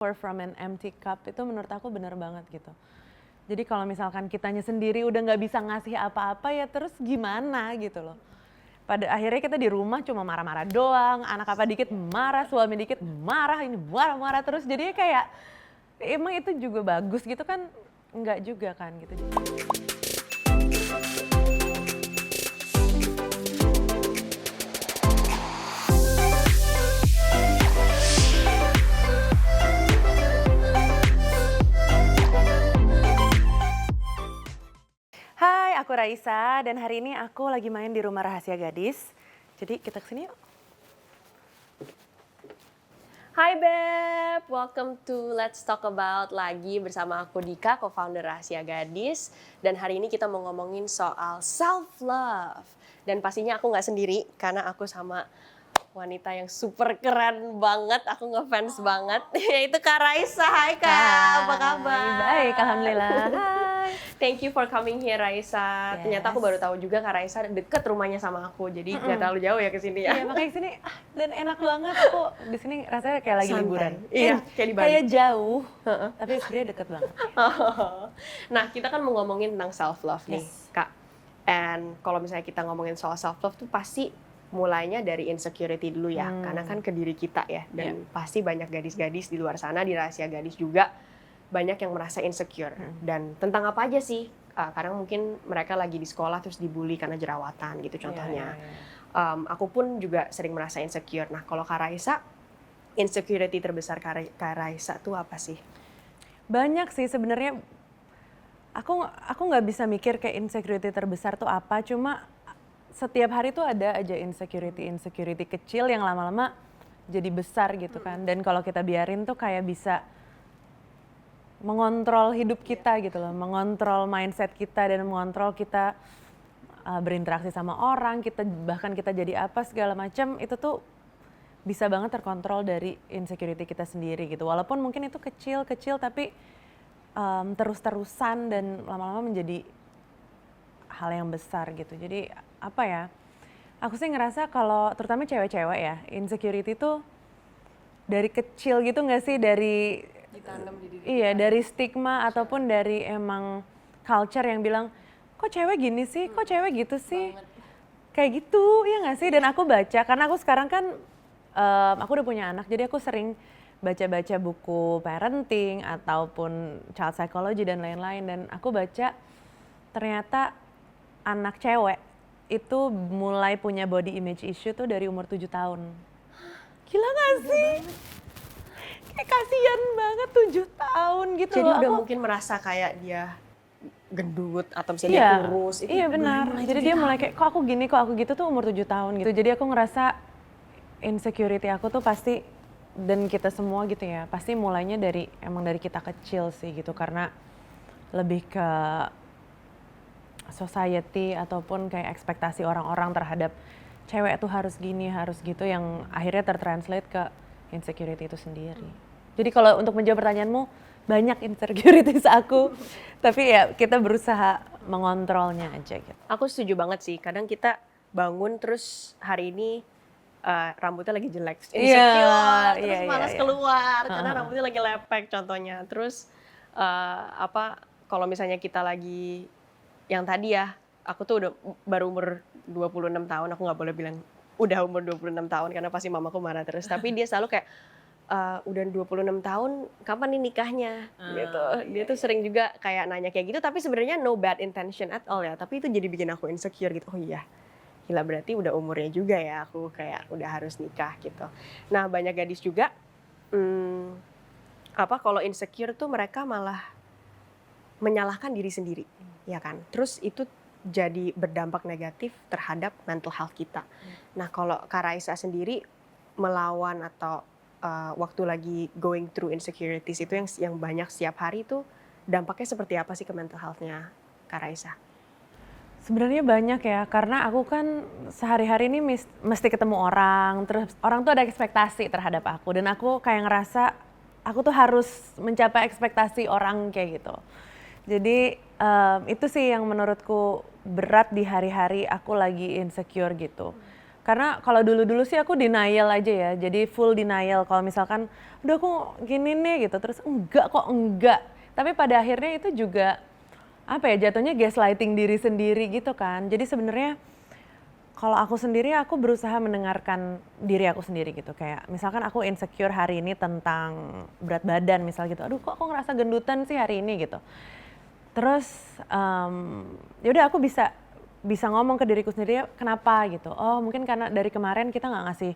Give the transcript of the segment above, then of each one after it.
pour from an empty cup itu menurut aku bener banget gitu. Jadi kalau misalkan kitanya sendiri udah nggak bisa ngasih apa-apa ya terus gimana gitu loh. Pada akhirnya kita di rumah cuma marah-marah doang, anak apa dikit marah, suami dikit marah, ini marah-marah terus. Jadinya kayak emang itu juga bagus gitu kan, enggak juga kan gitu. Hai, aku Raisa dan hari ini aku lagi main di Rumah Rahasia Gadis. Jadi kita kesini yuk. Hai Beb, welcome to Let's Talk About lagi bersama aku Dika, co-founder Rahasia Gadis. Dan hari ini kita mau ngomongin soal self-love. Dan pastinya aku nggak sendiri karena aku sama wanita yang super keren banget, aku ngefans banget, yaitu Kak Raisa. Hai Kak, apa kabar? Baik, alhamdulillah. Hai. Thank you for coming here Raisa. Yes. Ternyata aku baru tahu juga Kak Raisa deket rumahnya sama aku, jadi nggak terlalu jauh ya ke sini ya. Iya, makanya sini dan enak banget aku di sini rasanya kayak lagi Santai. liburan. Iya, kayak di Bali. Kayak jauh, tapi sebenarnya deket banget. Nah, kita kan mau ngomongin tentang self love nih, Yes. Kak. And kalau misalnya kita ngomongin soal self love tuh pasti mulainya dari insecurity dulu ya, karena kan ke diri kita ya. Dan pasti banyak gadis-gadis di luar sana di Rahasia Gadis juga banyak yang merasa insecure. Dan tentang apa aja sih? Karena mungkin mereka lagi di sekolah terus dibully karena jerawatan gitu contohnya. Aku pun juga sering merasa insecure. Nah, kalau Kak Raisa, insecurity terbesar Kak Raisa tuh apa sih? Banyak sih sebenarnya. Aku nggak bisa mikir kayak insecurity terbesar tuh apa, cuma setiap hari tuh ada aja insecurity kecil yang lama-lama jadi besar gitu kan. Dan kalau kita biarin tuh kayak bisa mengontrol hidup kita gitu loh, mengontrol mindset kita dan mengontrol kita berinteraksi sama orang, bahkan kita jadi apa segala macam itu tuh bisa banget terkontrol dari insecurity kita sendiri gitu. Walaupun mungkin itu kecil tapi terus-terusan dan lama-lama menjadi hal yang besar gitu. Jadi apa ya, aku sih ngerasa kalau terutama cewek-cewek ya, insecurity tuh dari kecil gitu nggak sih, dari Ditanam di diri. iya, dari stigma ataupun dari emang culture yang bilang kok cewek gini sih, kok cewek gitu sih, kayak gitu ya nggak sih. Dan aku baca karena aku sekarang kan aku udah punya anak, jadi aku sering baca-baca buku parenting ataupun child psychology dan lain-lain. Dan aku baca ternyata anak cewek itu mulai punya body image issue tuh dari umur 7 tahun. Gila gak sih? Kayak kasihan banget 7 tahun gitu. Jadi loh. udah Aku- mungkin merasa kayak dia gendut atau misalnya Iya, dia kurus. Itu iya benar. mulai Jadi dia mulai kayak kok aku gini, kok aku gitu tuh umur 7 tahun gitu. Jadi aku ngerasa insecurity aku tuh pasti, dan kita semua gitu ya, pasti mulainya emang dari kita kecil sih gitu. Karena lebih ke society ataupun kayak ekspektasi orang-orang terhadap cewek tuh harus gini, harus gitu, yang akhirnya tertranslate ke insecurity itu sendiri. Jadi kalau untuk menjawab pertanyaanmu, banyak insecurities aku, tapi ya kita berusaha mengontrolnya aja gitu. Aku setuju banget sih. Kadang kita bangun terus hari ini rambutnya lagi jelek, insecure, terus malas keluar karena rambutnya lagi lepek contohnya. Terus kalau misalnya kita lagi yang tadi ya, aku tuh udah baru umur 26 tahun, aku nggak boleh bilang udah umur 26 tahun karena pasti mamaku marah terus. Tapi dia selalu kayak udah 26 tahun kapan nih nikahnya gitu. Dia tuh sering juga kayak nanya kayak gitu, tapi sebenarnya no bad intention at all ya. Tapi itu jadi bikin aku insecure gitu. Oh iya, gila berarti udah umurnya juga ya aku kayak udah harus nikah gitu. Nah, banyak gadis juga kalau insecure tuh mereka malah menyalahkan diri sendiri, ya kan? Terus itu jadi berdampak negatif terhadap mental health kita. Nah, kalau Kak Raisa sendiri melawan atau waktu lagi going through insecurities itu yang banyak setiap hari itu dampaknya seperti apa sih ke mental health-nya Kak Raisa? Sebenarnya banyak ya, karena aku kan sehari-hari ini mesti ketemu orang, terus orang tuh ada ekspektasi terhadap aku, dan aku kayak ngerasa aku tuh harus mencapai ekspektasi orang kayak gitu. Jadi itu sih yang menurutku berat di hari-hari aku lagi insecure gitu. Karena kalau dulu-dulu sih aku denial aja ya, jadi full denial. Kalau misalkan, udah aku gini nih gitu, terus enggak kok enggak. Tapi pada akhirnya itu juga apa ya, jatuhnya gaslighting diri sendiri gitu kan. Jadi sebenarnya kalau aku sendiri, aku berusaha mendengarkan diri aku sendiri gitu. Kayak misalkan aku insecure hari ini tentang berat badan misal gitu. Aduh kok aku ngerasa gendutan sih hari ini gitu. Terus ya udah aku bisa ngomong ke diriku sendiri kenapa gitu. Oh mungkin karena dari kemarin kita nggak ngasih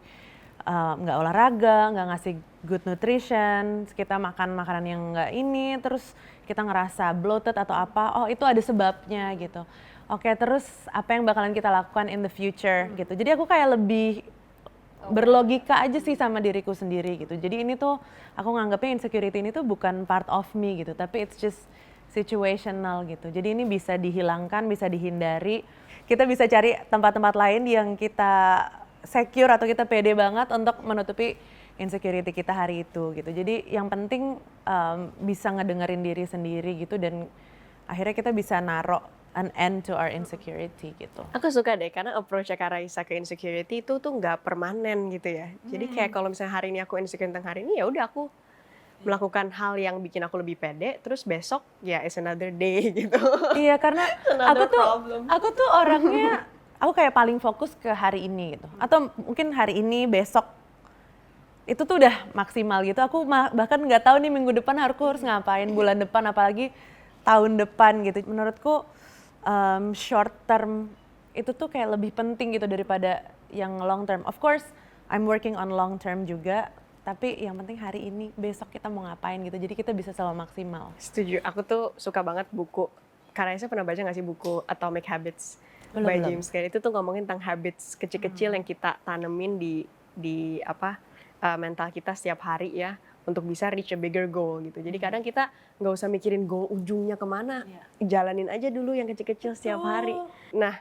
nggak olahraga, nggak ngasih good nutrition, kita makan makanan yang nggak ini, terus kita ngerasa bloated atau apa. Oh itu ada sebabnya gitu. Oke terus apa yang bakalan kita lakukan in the future gitu. Jadi aku kayak lebih berlogika aja sih sama diriku sendiri gitu. Jadi ini tuh aku nganggapnya insecurity ini tuh bukan part of me gitu, tapi it's just situational gitu. Jadi ini bisa dihilangkan, bisa dihindari. Kita bisa cari tempat-tempat lain yang kita secure atau kita pede banget untuk menutupi insecurity kita hari itu gitu. Jadi yang penting bisa ngedengerin diri sendiri gitu dan akhirnya kita bisa naruh an end to our insecurity gitu. Aku suka deh karena approach-nya Kak Raisa ke insecurity itu tuh nggak permanen gitu ya. Jadi kayak kalau misalnya hari ini aku insecure tentang hari ini, ya udah aku melakukan hal yang bikin aku lebih pede, terus besok ya is another day gitu. Iya karena Another problem. aku tuh orangnya aku kayak paling fokus ke hari ini gitu. Atau mungkin hari ini besok itu tuh udah maksimal gitu. Aku bahkan nggak tahu nih minggu depan aku harus ngapain, bulan depan apalagi tahun depan gitu. Menurutku short term itu tuh kayak lebih penting gitu daripada yang long term. Of course, I'm working on long term juga, tapi yang penting hari ini, besok kita mau ngapain gitu. Jadi kita bisa selalu maksimal. Setuju, aku tuh suka banget buku. Kak Raisa pernah baca nggak sih buku Atomic Habits by James Clear? Itu tuh ngomongin tentang habits kecil-kecil yang kita tanemin di mental kita setiap hari ya, untuk bisa reach a bigger goal gitu. Jadi kadang kita nggak usah mikirin goal ujungnya kemana, jalanin aja dulu yang kecil-kecil setiap hari. Nah,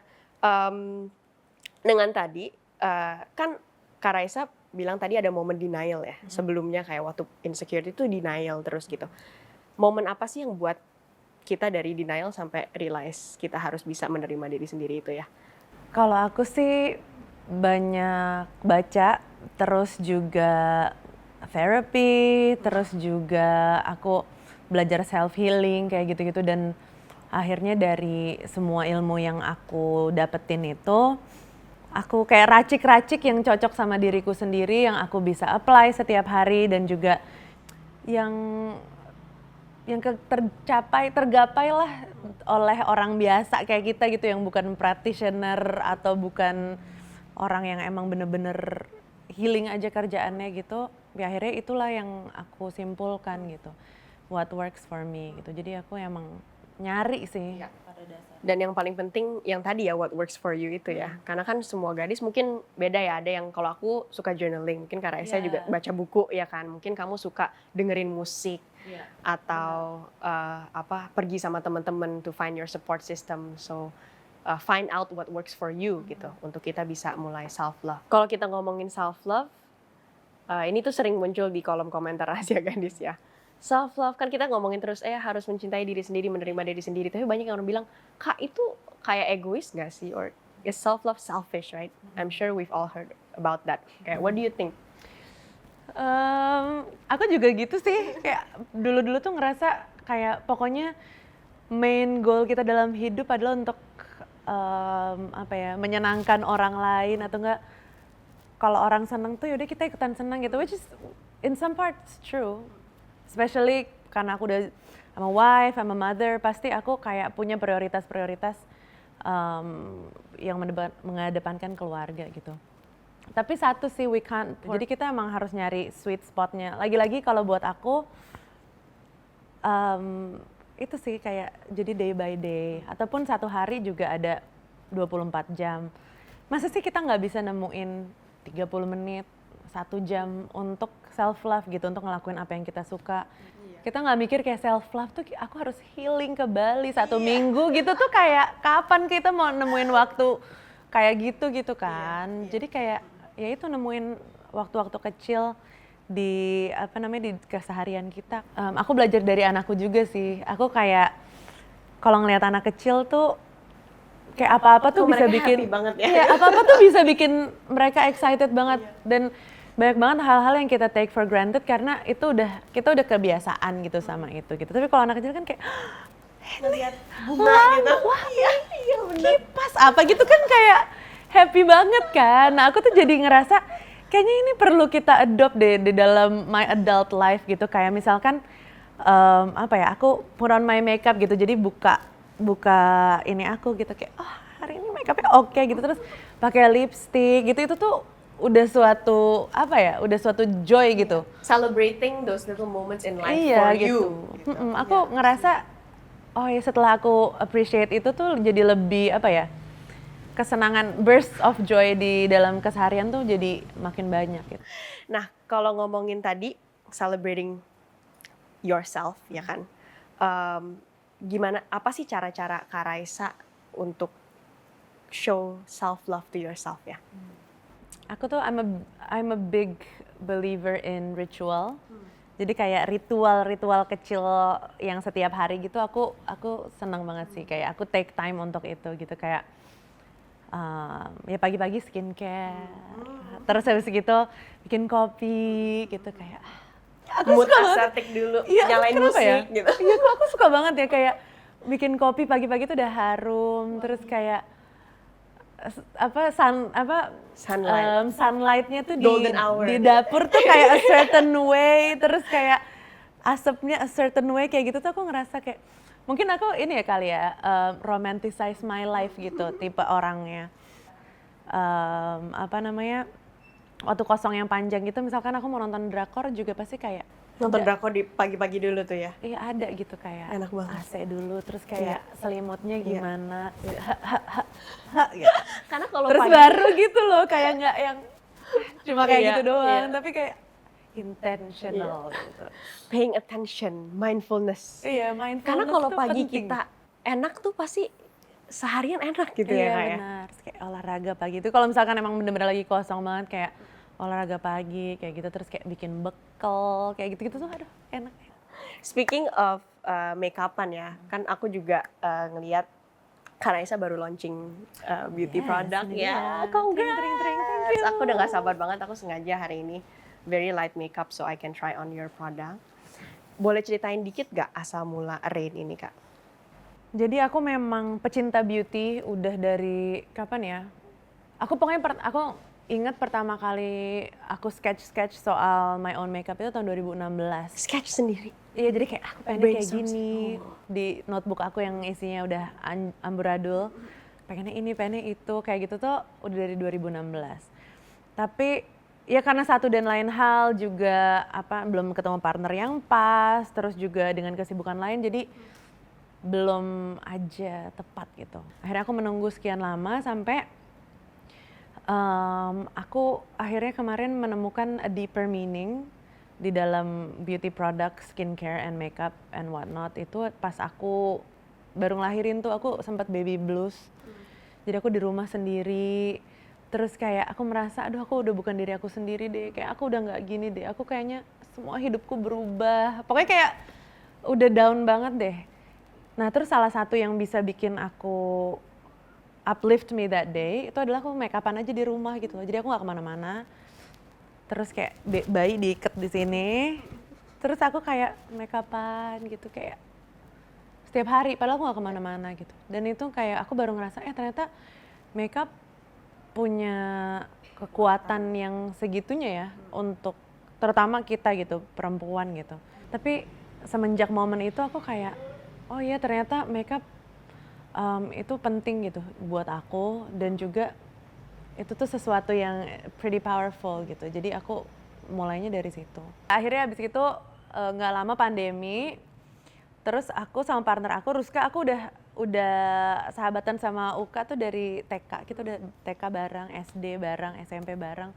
dengan tadi kan Kak Raisa bilang tadi ada momen denial ya, sebelumnya kayak waktu insecurity itu denial terus gitu. Momen apa sih yang buat kita dari denial sampai realize kita harus bisa menerima diri sendiri itu ya? Kalau aku sih banyak baca, terus juga therapy, terus juga aku belajar self healing kayak gitu-gitu dan akhirnya dari semua ilmu yang aku dapetin itu aku kayak racik-racik yang cocok sama diriku sendiri yang aku bisa apply setiap hari dan juga yang tergapai lah oleh orang biasa kayak kita gitu yang bukan practitioner atau bukan orang yang emang bener-bener healing aja kerjaannya gitu. Ya akhirnya itulah yang aku simpulkan gitu. What works for me gitu. Jadi aku emang nyari sih pada dasarnya. Dan yang paling penting yang tadi ya what works for you itu ya. Karena kan semua gadis mungkin beda ya. Ada yang kalau aku suka journaling, mungkin Kak Raisa juga baca buku ya kan. Mungkin kamu suka dengerin musik atau pergi sama teman-teman to find your support system. So find out what works for you gitu untuk kita bisa mulai self love. Kalau kita ngomongin self love, ini tuh sering muncul di kolom komentar Rahasia Gadis ya. Self love kan kita ngomongin terus harus mencintai diri sendiri, menerima diri sendiri. Tapi banyak yang orang bilang, "Kak, itu kayak egois gak sih? Or is self love selfish, right?" I'm sure we've all heard about that. Kayak what do you think? Aku juga gitu sih. Kayak dulu-dulu tuh ngerasa kayak pokoknya main goal kita dalam hidup adalah untuk menyenangkan orang lain atau enggak kalau orang seneng tuh yaudah kita ikutan senang gitu, which is in some parts true. Especially karena aku udah I'm a wife, I'm a mother, pasti aku kayak punya prioritas-prioritas yang mengedepankan keluarga gitu. Tapi satu sih we can't, jadi kita emang harus nyari sweet spotnya. Lagi-lagi kalau buat aku itu sih kayak jadi day by day ataupun satu hari juga ada 24 jam. Masa sih kita nggak bisa nemuin 30 menit, 1 jam untuk self love gitu, untuk ngelakuin apa yang kita suka. Kita nggak mikir kayak self love tuh aku harus healing ke Bali 1 minggu gitu tuh kayak kapan kita mau nemuin waktu kayak gitu kan. Jadi kayak ya itu nemuin waktu-waktu kecil di di keseharian kita. Aku belajar dari anakku juga sih. Aku kayak kalau ngelihat anak kecil tuh kayak apa-apa tuh bisa mereka bikin happy banget ya. iya, apa-apa tuh bisa bikin mereka excited banget dan banyak banget hal-hal yang kita take for granted karena kita udah kebiasaan gitu sama itu gitu. Tapi kalau anak kecil kan kayak Ngeliat bunga gitu. wah, Iya, iya bener. kipas apa gitu kan kayak happy banget kan. Nah, aku tuh jadi ngerasa kayaknya ini perlu kita adopt deh di dalam my adult life gitu. Kayak misalkan apa ya, aku put on my makeup gitu. Jadi buka ini aku gitu kayak hari ini makeupnya oke gitu, terus pakai lipstick gitu. Itu tuh udah suatu apa ya, udah suatu joy gitu. Celebrating those little moments in life Iya for gitu. you. Aku ngerasa oh ya setelah aku appreciate itu tuh jadi lebih apa ya, kesenangan, burst of joy di dalam keseharian tuh jadi makin banyak gitu. Nah, kalau ngomongin tadi celebrating yourself ya kan, gimana? Apa sih cara-cara Kak Raisa untuk show self love to yourself ya? Aku tuh I'm a big believer in ritual. Jadi kayak ritual-ritual kecil yang setiap hari gitu aku senang banget sih, kayak aku take time untuk itu gitu, kayak ya pagi-pagi skincare, terus habis gitu bikin kopi gitu kayak Mood aesthetic dulu, nyalain kenapa musik ya? gitu. Iya, aku suka banget ya kayak bikin kopi pagi-pagi tuh udah harum, terus kayak Sunlight. sunlightnya tuh Golden hour. di dapur tuh kayak a certain way, terus kayak asapnya a certain way kayak gitu tuh aku ngerasa kayak mungkin aku ini ya kali ya romanticize my life gitu tipe orangnya. Apa namanya, waktu kosong yang panjang gitu misalkan aku mau nonton drakor juga pasti kayak Nonton drakor di pagi-pagi dulu tuh ya. iya ada gitu kayak Enak banget. AC dulu terus kayak selimutnya gimana gitu. Karena kalau Terus pagi baru gitu loh kayak nggak yang cuma kayak Iya, gitu doang iya. tapi kayak intentional gitu. paying attention, mindfulness. Iya, mindfulness Karena kalau tuh pagi penting. kita enak tuh pasti seharian enak gitu Iya ya Kak ya. benar, terus kayak olahraga pagi itu kalau misalkan emang bener-bener lagi kosong banget kayak olahraga pagi kayak gitu, terus kayak bikin bekal kayak gitu-gitu tuh aduh enak. Speaking of makeupan ya, kan aku juga ngelihat Kak Raisa baru launching beauty Yes, product ini ya. dia. Congrats. Tring, thank you. Aku udah gak sabar banget, aku sengaja hari ini very light makeup so I can try on your product. Boleh ceritain dikit gak asal mula Rain ini Kak? Jadi aku memang pecinta beauty udah dari kapan ya? Aku pokoknya aku ingat pertama kali aku sketch soal my own makeup itu tahun 2016. Sketch sendiri? Iya, jadi kayak aku pengennya kayak Brainstorm. gini di notebook aku yang isinya udah amburadul. Pengennya itu, kayak gitu tuh udah dari 2016. Tapi ya karena satu dan lain hal juga belum ketemu partner yang pas, terus juga dengan kesibukan lain jadi belum aja tepat gitu. Akhirnya aku menunggu sekian lama sampai aku akhirnya kemarin menemukan a deeper meaning di dalam beauty product, skincare and makeup and whatnot. Itu pas aku baru ngelahirin tuh aku sempat baby blues. Jadi aku di rumah sendiri, terus kayak aku merasa aduh aku udah bukan diri aku sendiri deh, kayak aku udah nggak gini deh, aku kayaknya semua hidupku berubah. Pokoknya kayak udah down banget deh. Nah terus salah satu yang bisa bikin aku uplift me that day itu adalah aku make upan aja di rumah gitu loh. Jadi aku nggak kemana-mana. Terus kayak bayi diikat di sini. Terus aku kayak make upan gitu kayak setiap hari. Padahal aku nggak kemana-mana gitu. Dan itu kayak aku baru ngerasa ternyata make up punya kekuatan yang segitunya ya untuk terutama kita gitu perempuan gitu. Tapi semenjak momen itu aku kayak oh iya ternyata make up itu penting gitu buat aku dan juga itu tuh sesuatu yang pretty powerful gitu. Jadi aku mulainya dari situ. Akhirnya abis itu nggak lama pandemi, terus aku sama partner aku Ruska, aku udah sahabatan sama Uka tuh dari TK. Kita udah TK bareng, SD bareng, SMP bareng.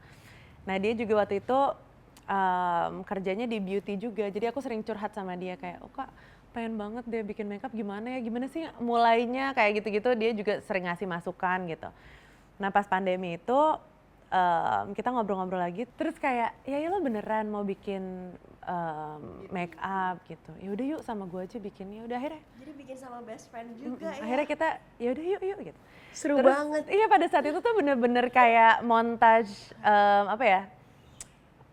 Nah dia juga waktu itu kerjanya di beauty juga. Jadi aku sering curhat sama dia kayak Uka pengen banget dia bikin makeup gimana sih mulainya kayak gitu-gitu. Dia juga sering ngasih masukan gitu. Nah pas pandemi itu kita ngobrol-ngobrol lagi, terus kayak ya lo beneran mau bikin make up gitu, ya udah yuk sama gue aja bikin, ya udah akhirnya. Jadi bikin sama best friend juga ya. Akhirnya kita ya udah yuk gitu. Seru Terus, banget. Iya pada saat itu tuh bener-bener kayak montage apa ya,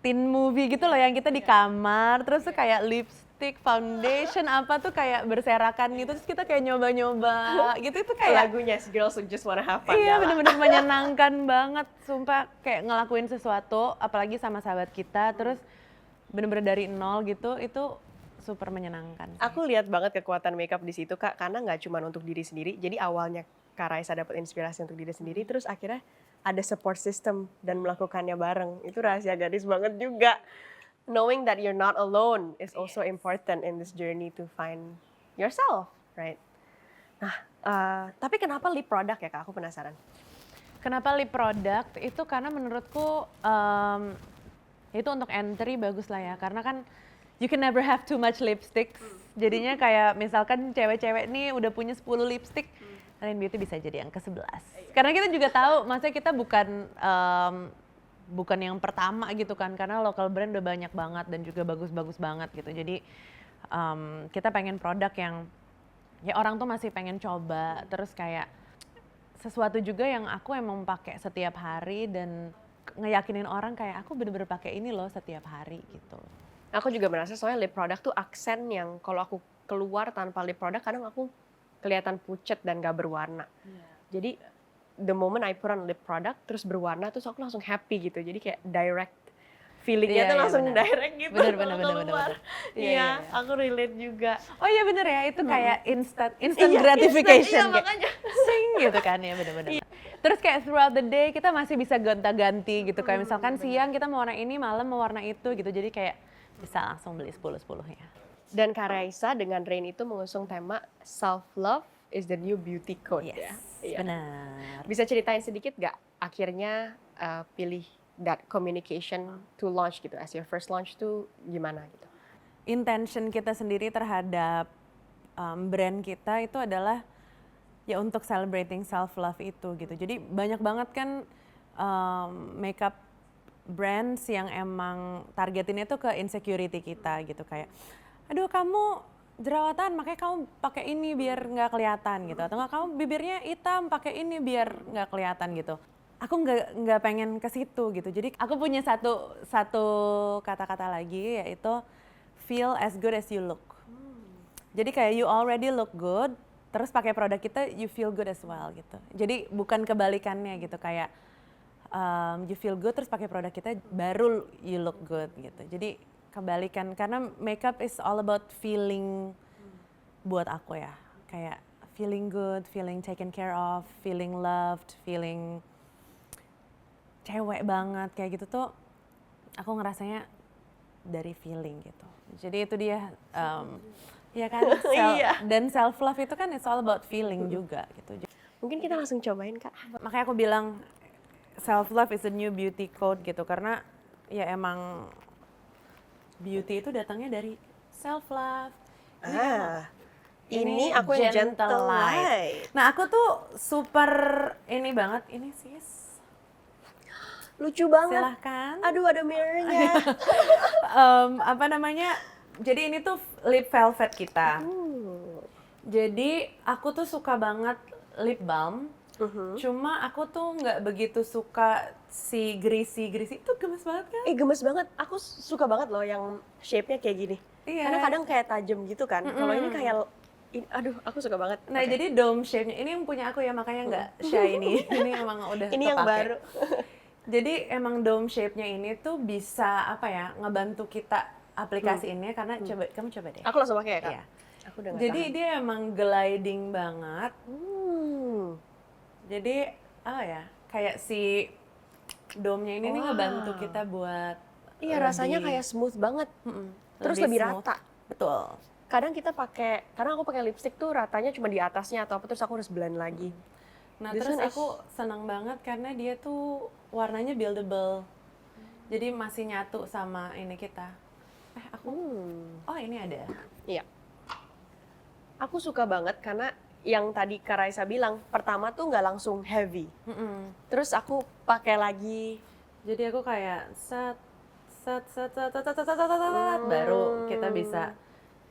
teen movie gitu loh yang kita di kamar, terus tuh kayak lipstick, foundation apa tuh kayak berserakan gitu, terus kita kayak nyoba-nyoba gitu, itu kayak Lagunya Girls Who Just Wanna Have Fun. iya bener-bener menyenangkan banget, sumpah kayak ngelakuin sesuatu, apalagi sama sahabat kita, terus bener-bener dari nol gitu, itu super menyenangkan. Aku lihat banget kekuatan makeup di situ Kak, karena nggak cuma untuk diri sendiri. Jadi awalnya Kak Raisa dapat inspirasi untuk diri sendiri, terus akhirnya ada support system dan melakukannya bareng. Itu rahasia gadis banget juga. Knowing that you're not alone is also important in this journey to find yourself, right? Nah, tapi kenapa lip product ya Kak? Aku penasaran. Kenapa lip product? Itu karena menurutku itu untuk entry bagus lah ya, karena kan you can never have too much lipsticks. Jadinya kayak misalkan cewek-cewek nih udah punya 10 lipstick, Rene Beauty bisa jadi yang ke-11. Karena kita juga tahu, maksudnya kita bukan yang pertama gitu kan, karena local brand udah banyak banget dan juga bagus-bagus banget gitu. Jadi kita pengen produk yang ya orang tuh masih pengen coba, terus kayak sesuatu juga yang aku emang pakai setiap hari dan ngeyakinin orang kayak aku bener-bener pakai ini loh setiap hari gitu. Aku juga merasa soalnya lip product tuh aksen yang kalau aku keluar tanpa lip product kadang aku kelihatan pucet dan gak berwarna. Jadi the moment I put on lip product terus berwarna terus aku langsung happy gitu. Jadi kayak direct feelingnya tuh langsung bener. direct gitu. Bener. Iya, aku relate juga. Oh iya bener ya, itu kayak instant gratification. Iya, kayak makanya. sing gitu kan ya, bener-bener. Terus kayak throughout the day kita masih bisa gonta-ganti gitu. Kayak misalkan siang kita mau warna ini, malam mau warna itu gitu. Jadi kayak bisa langsung beli 10-10 ya. Dan Kak Raisa dengan Rain itu mengusung tema self-love is the new beauty code ya. Iya. Benar. Bisa ceritain sedikit gak akhirnya pilih that communication to launch gitu, as your first launch tuh gimana gitu? Intention kita sendiri terhadap brand kita itu adalah ya untuk celebrating self-love itu gitu. Jadi banyak banget kan makeup brands yang emang targetinnya tuh ke insecurity kita gitu. Kayak, aduh kamu jerawatan makanya kamu pakai ini biar nggak kelihatan gitu. Atau nggak kamu bibirnya hitam pakai ini biar nggak kelihatan gitu. Aku nggak pengen ke situ gitu. Jadi aku punya satu kata-kata lagi yaitu feel as good as you look. Jadi kayak you already look good, terus pakai produk kita you feel good as well gitu. Jadi bukan kebalikannya gitu, kayak you feel good terus pakai produk kita baru you look good gitu. Jadi kebalikan, karena makeup is all about feeling buat aku ya. Kayak feeling good, feeling taken care of, feeling loved, feeling cewek banget kayak gitu tuh aku ngerasanya dari feeling gitu. Jadi itu dia ya kan, dan self love itu kan it's all about feeling juga gitu. Mungkin kita langsung cobain Kak. Makanya aku bilang self love is a new beauty code gitu, karena ya emang beauty itu datangnya dari self love. Ini aku yang gentle light. Nah aku tuh super ini banget, ini sis. Lucu banget. Silahkan. Aduh ada mirrornya. Apa namanya? Jadi ini tuh lip velvet kita. Jadi aku tuh suka banget lip balm. Cuma aku tuh nggak begitu suka si greasy itu gemes banget kan? Gemes banget. Aku suka banget loh yang shape-nya kayak gini. Iya. Karena kadang kayak tajam gitu kan. Kalau ini kayak aduh, aku suka banget. Nah, jadi dome shape-nya ini yang punya aku ya, makanya nggak shiny. Ini emang udah ini yang kepake. baru. Jadi emang dome shape-nya ini tuh bisa apa ya, ngebantu kita aplikasiinnya karena kamu coba deh. Aku langsung pakai ya, Kak? Iya. Aku udah Jadi dia emang gliding banget. Jadi ya, kayak si dome-nya ini nih ngebantu kita buat iya, rasanya kayak smooth banget. Terus lebih rata. Betul. Kadang kita karena aku pakai lipstick tuh ratanya cuma di atasnya atau apa, terus aku harus blend lagi. Nah, terus aku senang banget karena dia tuh warnanya buildable. Jadi masih nyatu sama ini kita. Oh ini ada. Iya. Aku suka banget karena yang tadi Kak Raisa bilang, pertama tuh nggak langsung heavy. Terus aku pakai lagi. Jadi aku kayak set baru kita bisa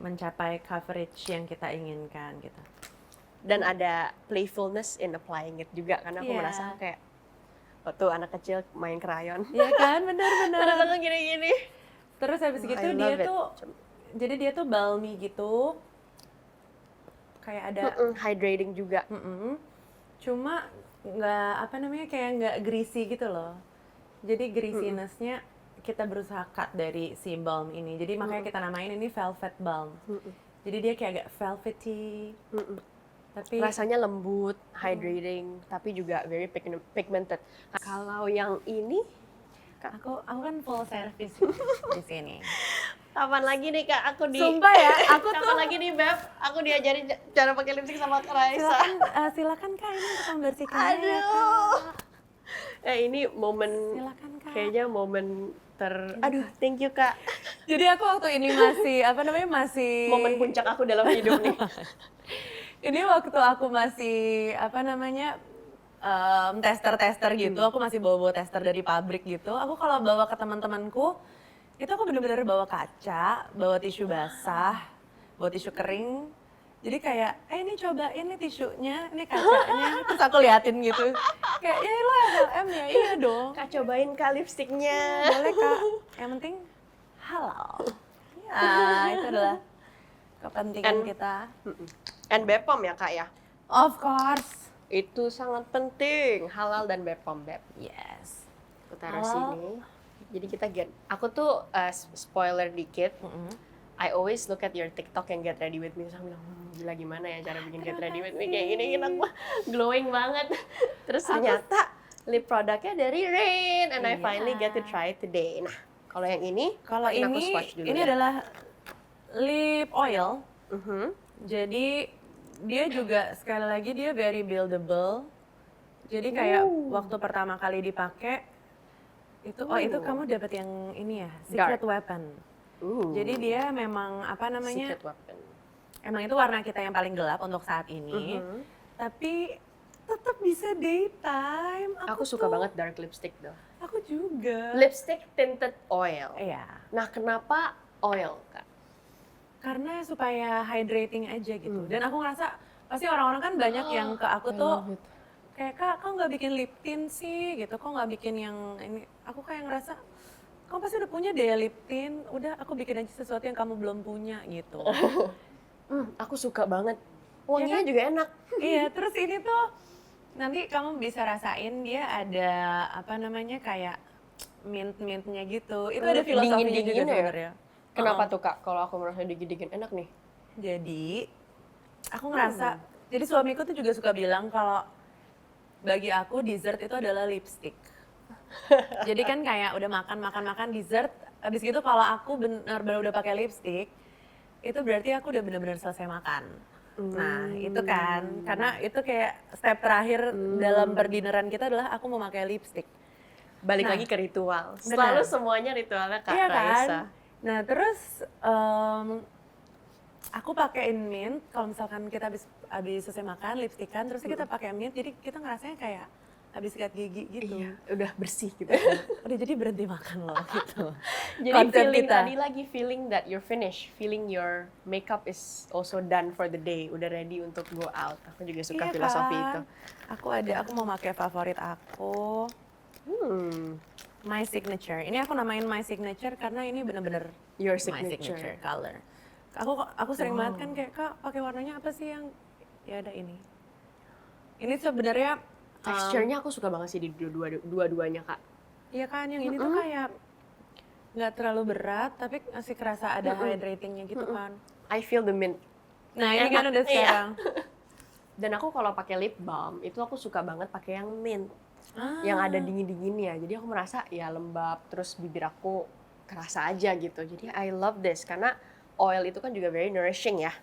mencapai coverage yang kita inginkan gitu. Dan ada playfulness in applying it juga, karena aku Iya. merasa kayak waktu anak kecil main krayon. Iya kan, benar-benar. Terus aku gini-gini. Terus habis I gitu love it. jadi dia tuh balmy gitu, kayak ada, Hydrating juga. cuma nggak apa namanya kayak nggak greasy gitu loh. Jadi greasiness-nya kita berusaha cut dari si balm ini. Jadi makanya kita namain ini velvet balm. Jadi dia kayak agak velvety. Tapi Rasanya lembut, hydrating, tapi juga very pigmented. Kalau yang ini, aku kan full service di sini. kapan lagi nih Kak aku Sumpah ya, aku kapan lagi nih Beb, aku diajarin cara pakai lipstick sama Kak Raisa. Silakan Kak, ini untuk membersihkannya ya Kak. Aduh. Ini momen, Silakan Kak. kayaknya momen aduh, thank you Kak. Jadi aku waktu ini masih Momen puncak aku dalam hidup nih. Ini waktu aku masih tester gitu, aku masih bawa tester dari pabrik gitu. Aku kalau bawa ke teman-temanku, itu aku bener-bener bawa kaca, bawa tisu basah, bawa tisu kering. Jadi kayak, ini cobain nih tisunya, ini kacanya. Terus aku liatin gitu. Kayak, ya lo MLM ya, iya dong. Kak cobain Kak lipstiknya. Boleh Kak, yang penting halal. Ya, itu adalah kepentingan kita. And Bepom ya Kak ya? Of course. Itu sangat penting, halal dan Bepom Beb. Yes. Aku taruh Halal. sini. Jadi kita aku tuh spoiler dikit. I always look at your TikTok yang get ready with me, terus aku bilang, gila gimana ya cara bikin get ready with me kayak gini, aku glowing banget. Terus ternyata lip produknya dari Rain, and I finally get to try it today. Nah, kalau yang ini, Kalau aku ini swatch dulu ya. adalah lip oil. Mhm. Jadi dia juga sekali lagi dia very buildable. Jadi kayak waktu pertama kali dipakai itu itu kamu dapat yang ini ya, Secret Weapon. Jadi dia memang Secret Weapon. emang itu warna kita yang paling gelap untuk saat ini. Tapi tetap bisa daytime. Aku suka banget dark lipstick though. Aku juga. Lipstick tinted oil. Iya. Nah, kenapa oil Kak? Karena supaya hydrating aja gitu. Dan aku ngerasa pasti orang-orang kan banyak yang ke aku tuh kayak, Kak, kok nggak bikin lip tint sih gitu, kok nggak bikin yang ini. Aku kayak ngerasa kamu pasti udah punya deh lip tint, udah aku bikin aja sesuatu yang kamu belum punya gitu. Aku suka banget. Wanginya juga enak. Iya, terus ini tuh nanti kamu bisa rasain dia ada kayak mint-mintnya gitu. Itu ada filosofinya juga Dingin-dingin ya? sebenarnya. Kenapa tuh Kak? Kalau aku merasa dingin-dingin enak nih. Jadi aku ngerasa, jadi suamiku tuh juga suka bilang kalau bagi aku dessert itu adalah lipstick. Jadi kan kayak udah makan dessert, abis gitu kalau aku benar-benar udah pakai lipstick, itu berarti aku udah benar-benar selesai makan. Nah itu kan, karena itu kayak step terakhir dalam berdineran kita adalah aku mau pakai lipstick. Balik Nah, lagi ke ritual. benar. Selalu semuanya ritualnya Kak Iya Raisa. kan? Nah terus aku pakein mint, kalau misalkan kita habis selesai makan, lipstickan, terus kita pakai mint, jadi kita ngerasanya kayak habis sikat gigi gitu. Iya, udah bersih gitu. Udah jadi berhenti makan loh gitu. Jadi Konsep feeling kita. tadi lagi feeling that you're finished, feeling your makeup is also done for the day, udah ready untuk go out. Aku juga suka Iya filosofi kan? itu. Aku mau pakai favorit aku, My Signature. Ini aku namain My Signature karena ini bener-bener Your My signature. Signature color. Aku sering banget kan kayak, Kak, pakai warnanya apa sih yang ya ada ini. Ini sebenarnya Texture-nya aku suka banget sih di dua-duanya Kak. iya kan, yang ini tuh kayak nggak terlalu berat, tapi masih kerasa ada hydratingnya gitu kan. I feel the mint. Nah ini kan Enak, udah iya. sekarang. Dan aku kalau pakai lip balm itu aku suka banget pakai yang mint, Ah. yang ada dingin-dinginnya. Jadi aku merasa ya lembab, terus bibir aku kerasa aja gitu. Jadi I love this karena oil itu kan juga very nourishing ya.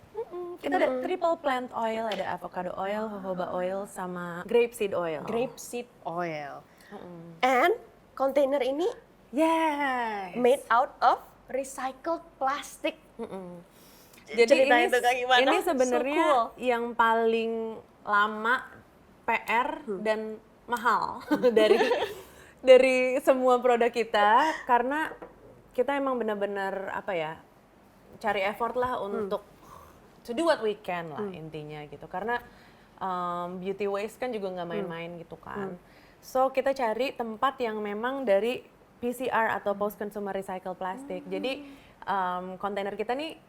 Kita ada triple plant oil, ada avocado oil, jojoba oil, sama grapeseed oil. Grapeseed oil. And container ini Yes. made out of recycled plastic. Jadi Ceritain tuh, Kak, gimana? ini So sebenarnya cool. yang paling lama PR dan mahal dari dari semua produk kita karena kita emang benar-benar apa ya, cari effort lah untuk to do what we can lah intinya gitu. Karena beauty waste kan juga nggak main-main gitu kan. So kita cari tempat yang memang dari PCR atau post consumer recycle plastic. Jadi kontainer kita nih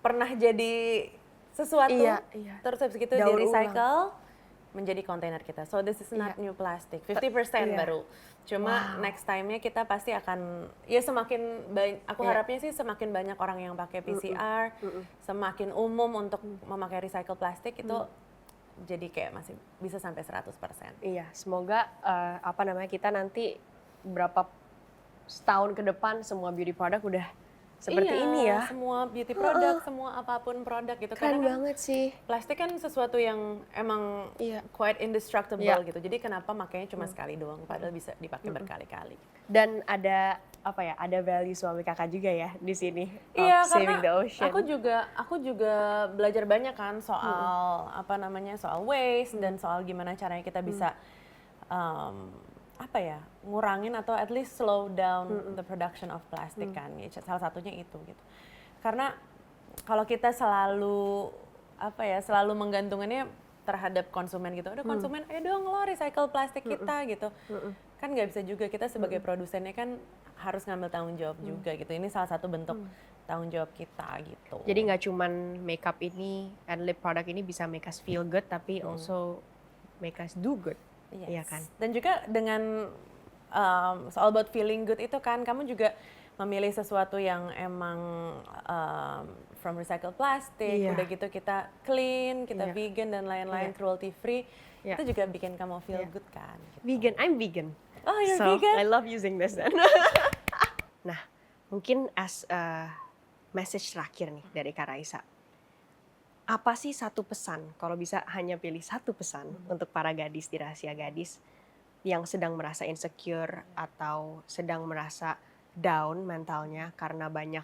pernah jadi sesuatu, Iya. terus habis itu Daur di recycle menjadi kontainer kita. So this is not new plastic, 50% baru. Cuma next time-nya kita pasti akan, ya semakin banyak, aku harapnya sih semakin banyak orang yang pakai PCR, semakin umum untuk memakai recycle plastik itu jadi kayak masih bisa sampai 100%. Iya, semoga kita nanti berapa setahun ke depan semua beauty product udah seperti ini ya. Semua beauty product, semua apapun produk gitu. Keren Karena kan banget sih. plastik kan sesuatu yang emang quite indestructible gitu. Jadi kenapa makanya cuma sekali doang, padahal bisa dipakai berkali-kali. Dan ada ada value suami kakak juga ya di sini. Iya, Saving the karena ocean. aku juga belajar banyak kan soal soal waste dan soal gimana caranya kita bisa ngurangin atau at least slow down the production of plastic kan. Ya, salah satunya itu gitu. Karena kalau kita selalu selalu menggantungannya terhadap konsumen gitu. Udah konsumen, ayo dong lo recycle plastik kita gitu. Kan nggak bisa juga, kita sebagai produsennya kan harus ngambil tanggung jawab juga gitu. Ini salah satu bentuk tanggung jawab kita gitu. Jadi nggak cuman makeup ini and lip product ini bisa make us feel good, tapi also make us do good. Iya kan? Dan juga dengan soal about feeling good itu kan, kamu juga memilih sesuatu yang emang from recycled plastic, udah gitu kita clean, kita vegan dan lain-lain, cruelty free, itu juga bikin kamu feel good kan. Gitu. Vegan, I'm vegan. Oh, you're so, vegan? I love using this then. Nah, mungkin as message terakhir nih dari Kak Raisa. Apa sih satu pesan, kalau bisa hanya pilih satu pesan untuk para gadis di Rahasia Gadis yang sedang merasa insecure atau sedang merasa down mentalnya karena banyak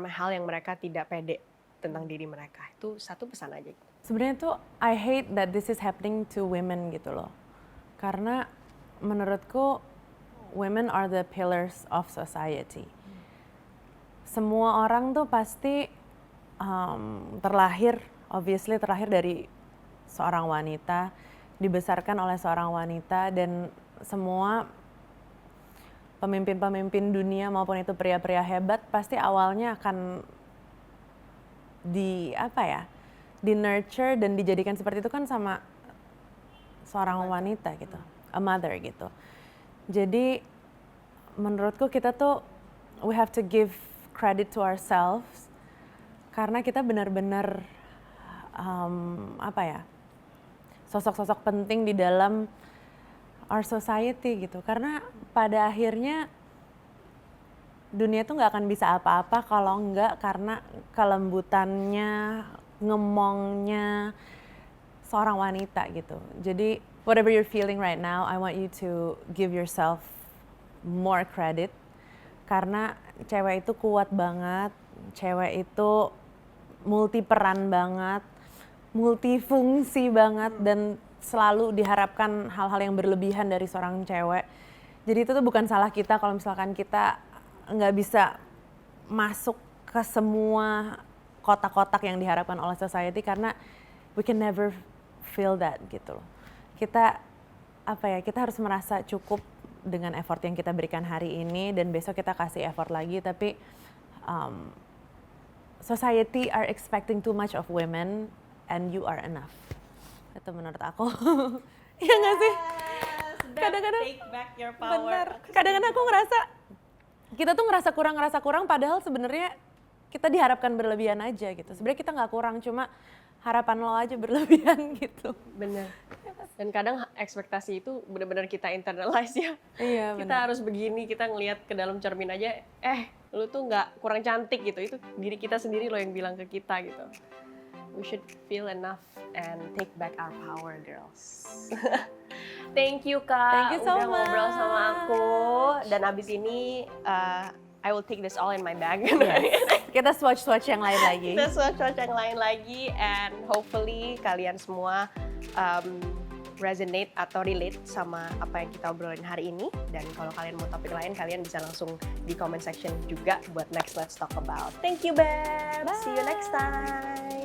hal yang mereka tidak pede tentang diri mereka. Itu satu pesan aja. Sebenarnya tuh I hate that this is happening to women gitu loh. Karena menurutku women are the pillars of society. Semua orang tuh pasti terlahir dari seorang wanita, dibesarkan oleh seorang wanita, dan semua pemimpin-pemimpin dunia maupun itu pria-pria hebat pasti awalnya akan di nurture dan dijadikan seperti itu kan sama seorang wanita gitu, a mother gitu. Jadi menurutku kita tuh we have to give credit to ourselves karena kita benar-benar sosok-sosok penting di dalam our society gitu. Karena pada akhirnya dunia tuh nggak akan bisa apa-apa kalau nggak karena kelembutannya, ngemongnya seorang wanita gitu. Jadi whatever you're feeling right now, I want you to give yourself more credit karena cewek itu kuat banget, cewek itu multi peran banget, multifungsi banget, dan selalu diharapkan hal-hal yang berlebihan dari seorang cewek. Jadi itu tuh bukan salah kita kalau misalkan kita nggak bisa masuk ke semua kotak-kotak yang diharapkan oleh society karena we can never feel that gitu loh. Kita harus merasa cukup dengan effort yang kita berikan hari ini dan besok kita kasih effort lagi, tapi society are expecting too much of women and you are enough. Itu menurut aku. Iya nggak sih? Kadang-kadang take back your power. Bener. Kadang-kadang aku ngerasa kita tuh ngerasa kurang padahal sebenarnya kita diharapkan berlebihan aja gitu. Sebenarnya kita nggak kurang, cuma harapan lo aja berlebihan gitu. Bener. Dan kadang ekspektasi itu benar-benar kita internalize ya. Iya, kita harus begini, kita ngelihat ke dalam cermin aja, lu tuh nggak kurang cantik gitu. Itu diri kita sendiri loh yang bilang ke kita gitu. We should feel enough and take back our power, girls. Thank you Kak, Thank you so udah ngobrol much. sama aku. Dan abis ini I will take this all in my bag. Yes. Kita swatch yang lain lagi. Kita swatch yang lain lagi, and hopefully kalian semua resonate atau relate sama apa yang kita obrolin hari ini. Dan kalau kalian mau topik lain, kalian bisa langsung di comment section juga buat next Let's Talk About. Thank you, Beb. See you next time.